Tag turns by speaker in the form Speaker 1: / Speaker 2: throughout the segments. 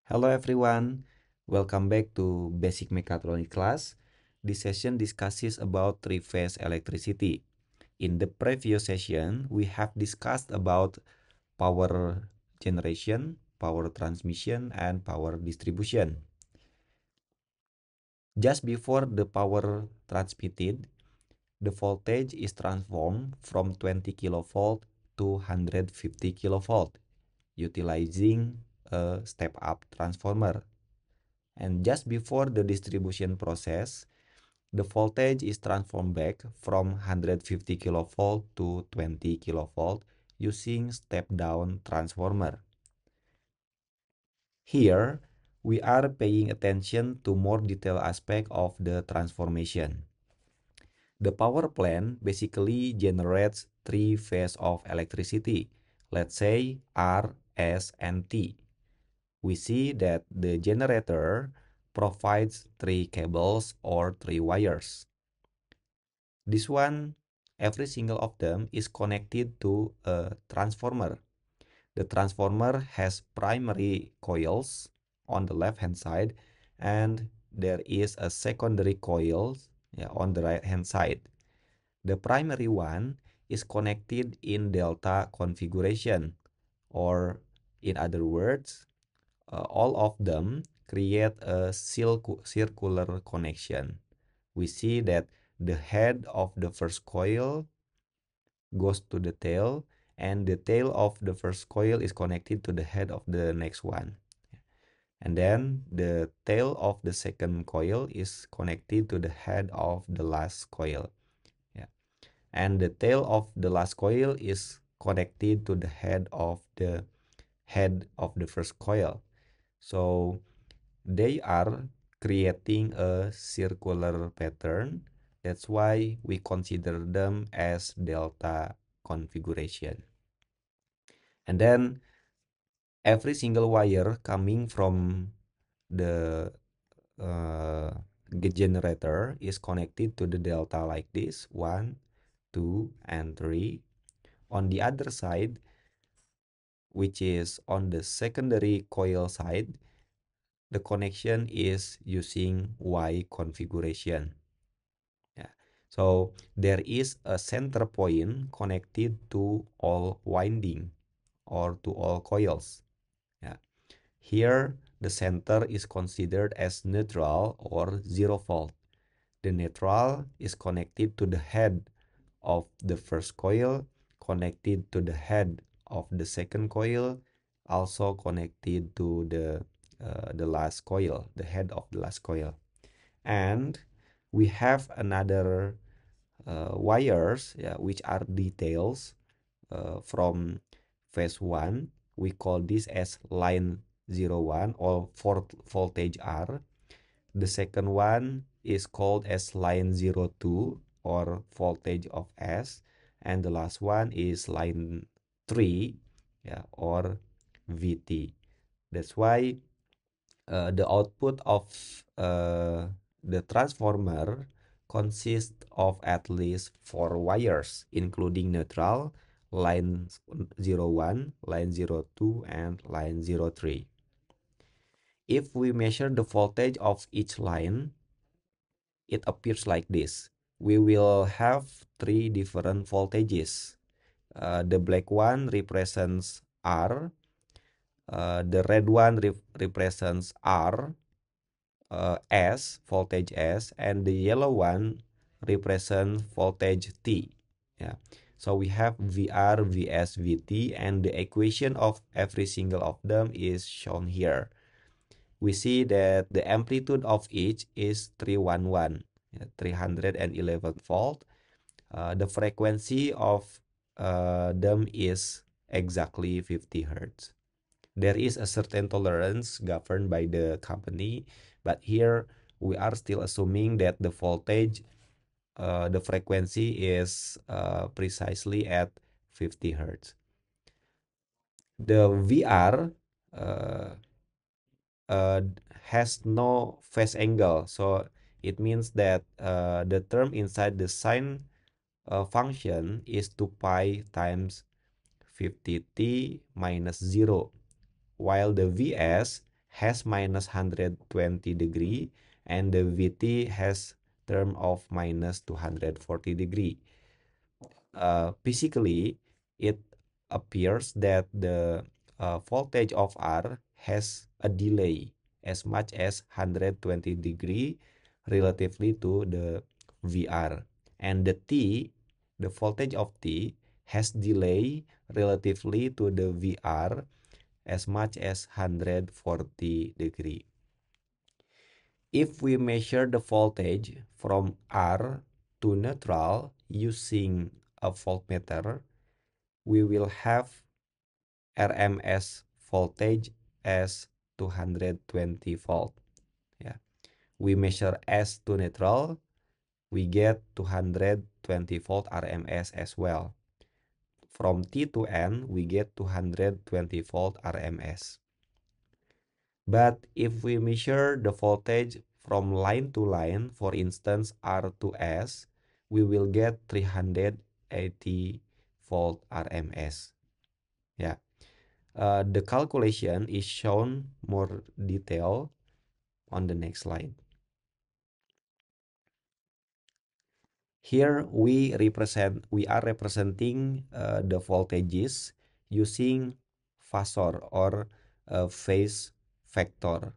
Speaker 1: Hello everyone, welcome back to Basic Mechatronics class. This session discusses about three-phase electricity. In the previous session, we have discussed about power generation, power transmission, and power distribution. Just before the power transmitted, the voltage is transformed from 20 kilovolt to 150 kilovolt, utilizing a step-up transformer. And just before the distribution process, the voltage is transformed back from 150 kilovolt to 20 kilovolt using step-down transformer. Here, we are paying attention to more detailed aspect of the transformation. The power plant basically generates three phases of electricity, let's say R, S, and T. We see that the generator provides three cables or three wires. This one, every single of them is connected to a transformer. The transformer has primary coils on the left hand side, and there is a secondary coil on the right hand side. The primary one is connected in delta configuration, or in other words, all of them create a circular connection. We see that the head of the first coil goes to the tail, and the tail of the first coil is connected to the head of the next one. And then the tail of the second coil is connected to the head of the last coil. Yeah. And the tail of the last coil is connected to the head of the first coil. So they are creating a circular pattern. That's why we consider them as delta configuration. And then every single wire coming from the uh, generator is connected to the delta like this, 1, 2, and 3. On the other side, which is on the secondary coil side, the connection is using Y configuration. Yeah. So there is a center point connected to all winding or to all coils. Yeah. Here, the center is considered as neutral or 0 volt. The neutral is connected to the head of the first coil, connected to the head of the second coil, also connected to the last coil, the head of the last coil. And we have another wires, which are details from phase 1. We call this as line 01 or voltage R. The second one is called as line 02 or voltage of S. And the last one is line 3, or VT. That's why the output of the transformer consists of at least 4 wires, including neutral, line 01, line 02, and line 03. If we measure the voltage of each line, it appears like this. We will have three different voltages. The black one represents R, the red one represents R, S, voltage S, and the yellow one represents voltage T. Yeah. So we have VR, VS, VT, and the equation of every single of them is shown here. We see that the amplitude of each is 311, 311 volt. The frequency of them is exactly 50 hertz. There is a certain tolerance governed by the company, but here we are still assuming that the voltage, the frequency is precisely at 50 hertz. The VR uh, uh, has no phase angle, so it means that the term inside the sine function is 2 pi times 50t minus 0, while the Vs has minus 120 degree and the VT has term of minus 240 degree. Physically, it appears that the voltage of R has a delay as much as 120 degree relatively to the VR. And the voltage of T has delay relatively to the VR as much as 140 degree. If we measure the voltage from R to neutral using a voltmeter, we will have RMS voltage as 220 volt. Yeah. We measure S to neutral, we get 220 volt RMS as well. From T to N, we get 220 volt RMS. But if we measure the voltage from line to line, for instance R to S, we will get 380 volt RMS. Yeah. The calculation is shown more detail on the next slide. Here we are representing the voltages using phasor or phase vector.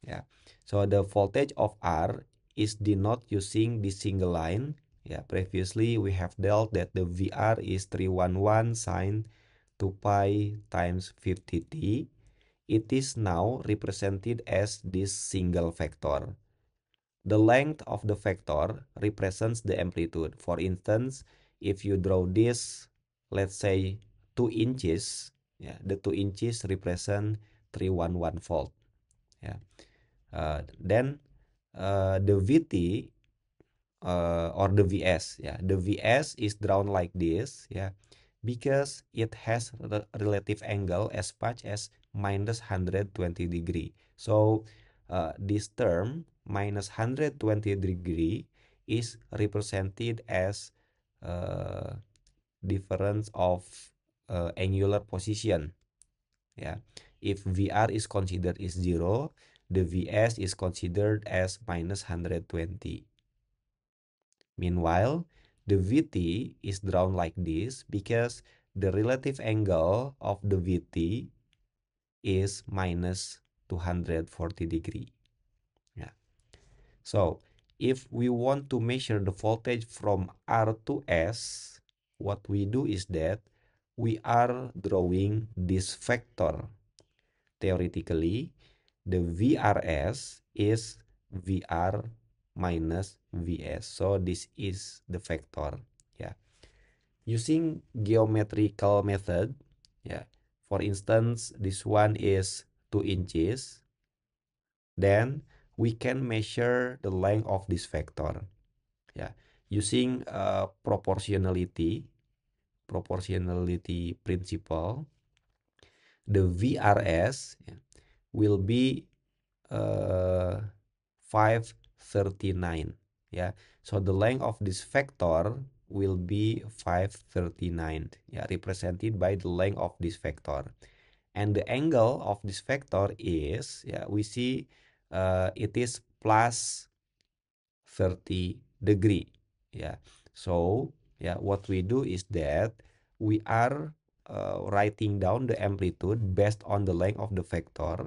Speaker 1: Yeah. So the voltage of R is denoted using this single line. Yeah. Previously we have dealt that the VR is 311 sine 2 pi times 50t. It is now represented as this single vector. The length of the vector represents the amplitude. For instance, if you draw this, let's say 2 inches, yeah, the 2 inches represent 311 volt. Yeah. Then the VT or the VS, yeah, the VS is drawn like this, yeah, because it has a relative angle as much as minus 120 degree. So this term minus 120 degree is represented as difference of angular position. Yeah, if VR is considered is 0, the VS is considered as minus 120. Meanwhile, the VT is drawn like this because the relative angle of the VT is minus 240 degree. Yeah. So if we want to measure the voltage from R to S, what we do is that we are drawing this vector. Theoretically, the VRS is VR minus VS. So this is the vector. Yeah. Using geometrical method, yeah. For instance, this one is 2 inches. Then we can measure the length of this vector. Yeah. Using proportionality principle, the VRS, yeah, will be 539. Yeah, so the length of this vector will be 539, yeah, represented by the length of this vector. And the angle of this vector is, yeah, we see it is plus 30 degree. Yeah, so yeah, what we do is that we are writing down the amplitude based on the length of the vector.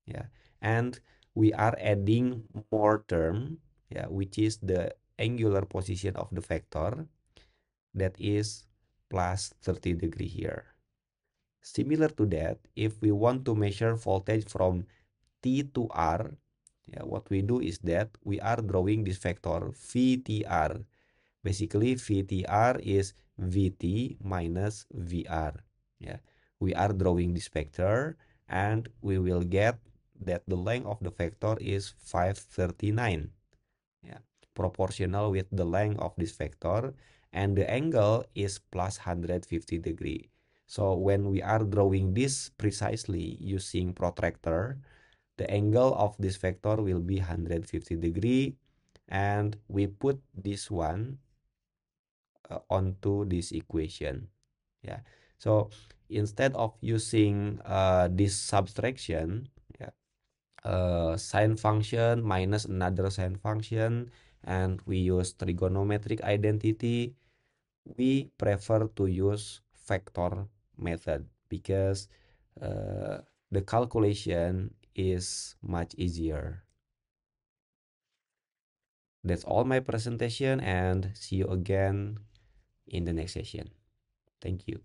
Speaker 1: Yeah, and we are adding more term, yeah, which is the angular position of the vector, that is plus 30 degree here. Similar to that, if we want to measure voltage from T to R, yeah, what we do is that we are drawing this vector VTR. Basically, VTR is VT minus VR. Yeah, we are drawing this vector and we will get that the length of the vector is 539. Yeah, proportional with the length of this vector, and the angle is plus 150 degree. So when we are drawing this precisely using protractor, the angle of this vector will be 150 degree, and we put this one onto this equation. Yeah, so instead of using this subtraction, yeah, sine function minus another sine function, and we use trigonometric identity, we prefer to use vector method because uh, the calculation is much easier. That's all my presentation, and see you again in the next session. Thank you.